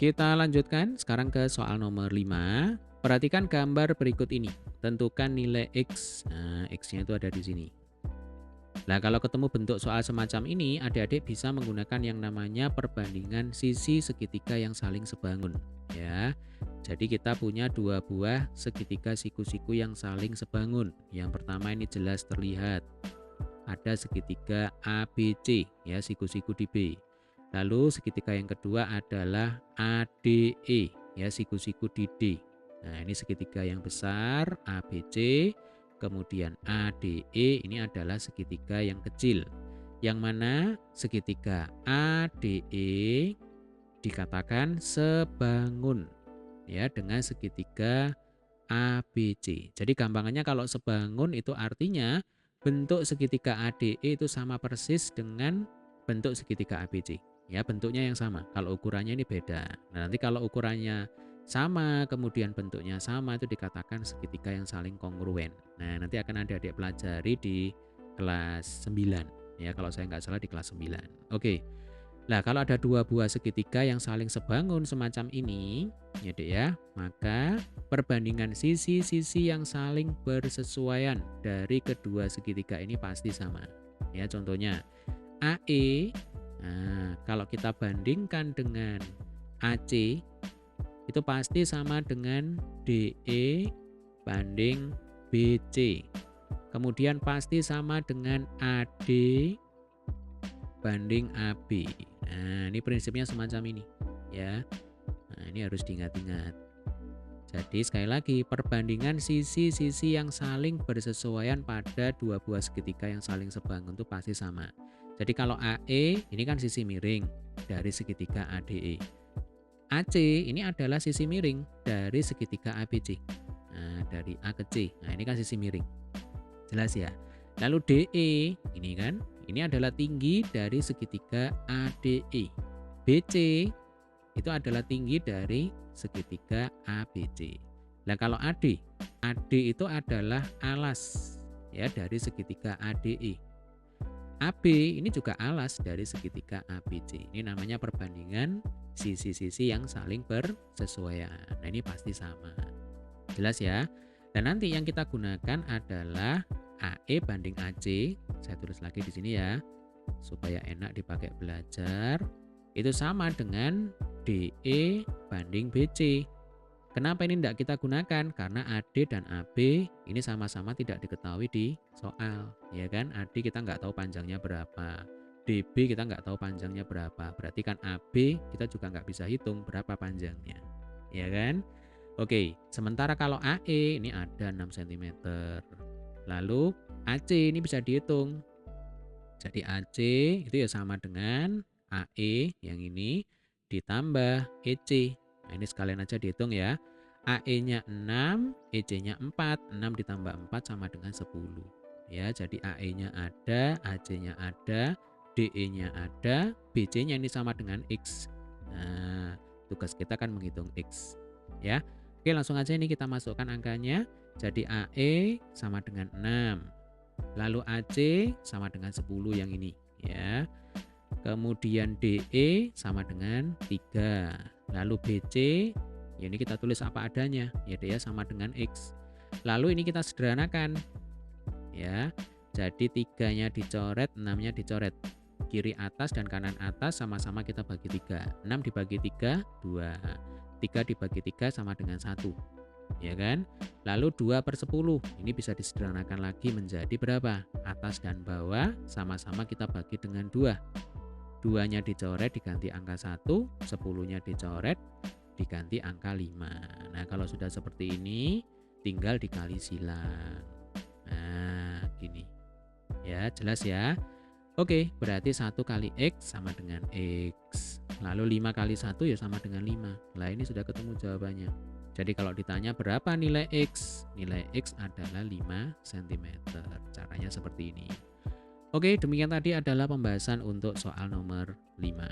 Kita lanjutkan sekarang ke soal nomor 5. Perhatikan gambar berikut ini. Tentukan nilai X. Nah, X-nya itu ada di sini. Nah, kalau ketemu bentuk soal semacam ini, adik-adik bisa menggunakan yang namanya perbandingan sisi segitiga yang saling sebangun. Ya, jadi kita punya dua buah segitiga siku-siku yang saling sebangun. Yang pertama ini jelas terlihat. Ada segitiga ABC, ya, siku-siku di B. Lalu segitiga yang kedua adalah ADE, ya, siku-siku di D. Nah, ini segitiga yang besar ABC, kemudian ADE ini adalah segitiga yang kecil. Yang mana segitiga ADE dikatakan sebangun, ya, dengan segitiga ABC. Jadi gampangannya kalau sebangun itu artinya bentuk segitiga ADE itu sama persis dengan bentuk segitiga ABC. Ya, bentuknya yang sama. Kalau ukurannya ini beda. Nah, nanti kalau ukurannya sama, kemudian bentuknya sama, itu dikatakan segitiga yang saling kongruen. Nah, nanti akan adik-adik pelajari di kelas 9. Ya, kalau saya nggak salah di kelas 9. Oke. Nah, kalau ada dua buah segitiga yang saling sebangun semacam ini, ya Dek ya, maka perbandingan sisi-sisi yang saling bersesuaian dari kedua segitiga ini pasti sama. Ya, contohnya AE, nah, kalau kita bandingkan dengan AC, itu pasti sama dengan DE banding BC. Kemudian pasti sama dengan AD banding AB. Nah, ini prinsipnya semacam ini, ya. Nah, ini harus diingat-ingat. Jadi sekali lagi, perbandingan sisi-sisi yang saling bersesuaian pada dua buah segitiga yang saling sebangun itu pasti sama. Jadi kalau AE ini kan sisi miring dari segitiga ADE. AC ini adalah sisi miring dari segitiga ABC. Nah, dari A ke C. Nah, ini kan sisi miring. Jelas ya? Lalu DE ini kan, ini adalah tinggi dari segitiga ADE. BC itu adalah tinggi dari segitiga ABC. Nah, kalau AD, AD itu adalah alas, ya, dari segitiga ADE. AB ini juga alas dari segitiga ABC. Ini namanya perbandingan sisi-sisi yang saling bersesuaian. Nah, ini pasti sama. Jelas ya? Dan nanti yang kita gunakan adalah AE banding AC. Saya tulis lagi di sini ya, supaya enak dipakai belajar. Itu sama dengan DE banding BC. Kenapa ini tidak kita gunakan? Karena AD dan AB ini sama-sama tidak diketahui di soal, ya kan? AD kita nggak tahu panjangnya berapa, DB kita nggak tahu panjangnya berapa. Berarti kan AB kita juga nggak bisa hitung berapa panjangnya, ya kan? Oke, sementara kalau AE ini ada 6 cm. Lalu AC ini bisa dihitung. Jadi AC itu ya sama dengan AE yang ini ditambah EC. Nah, ini sekalian aja dihitung ya. AE-nya 6, EC-nya 4. 6 ditambah 4 sama dengan 10. Ya, jadi AE-nya ada, AC-nya ada, DE-nya ada, BC-nya ini sama dengan X. Nah, tugas kita kan menghitung X. Ya. Oke, langsung aja ini kita masukkan angkanya. Jadi AE sama dengan 6. Lalu AC sama dengan 10 yang ini, ya. Kemudian DE sama dengan 3. Lalu BC, ya ini kita tulis apa adanya, ya dia sama dengan X. Lalu ini kita sederhanakan, ya. Jadi 3-nya dicoret, 6-nya dicoret. Kiri atas dan kanan atas sama-sama kita bagi 3. 6 dibagi 3, 2. 3 dibagi 3 sama dengan 1. Ya kan? Lalu 2/10 ini bisa disederhanakan lagi menjadi berapa? Atas dan bawah sama-sama kita bagi dengan 2. 2-nya dicoret diganti angka 1, 10-nya dicoret diganti angka 5. Nah, kalau sudah seperti ini tinggal dikali silang. Nah, gini. Ya, jelas ya? Oke, berarti 1 kali X sama dengan X. Lalu 5 kali 1 ya sama dengan 5. Nah, ini sudah ketemu jawabannya. Jadi kalau ditanya berapa nilai X? Nilai X adalah 5 cm. Caranya seperti ini. Oke, demikian tadi adalah pembahasan untuk soal nomor 5.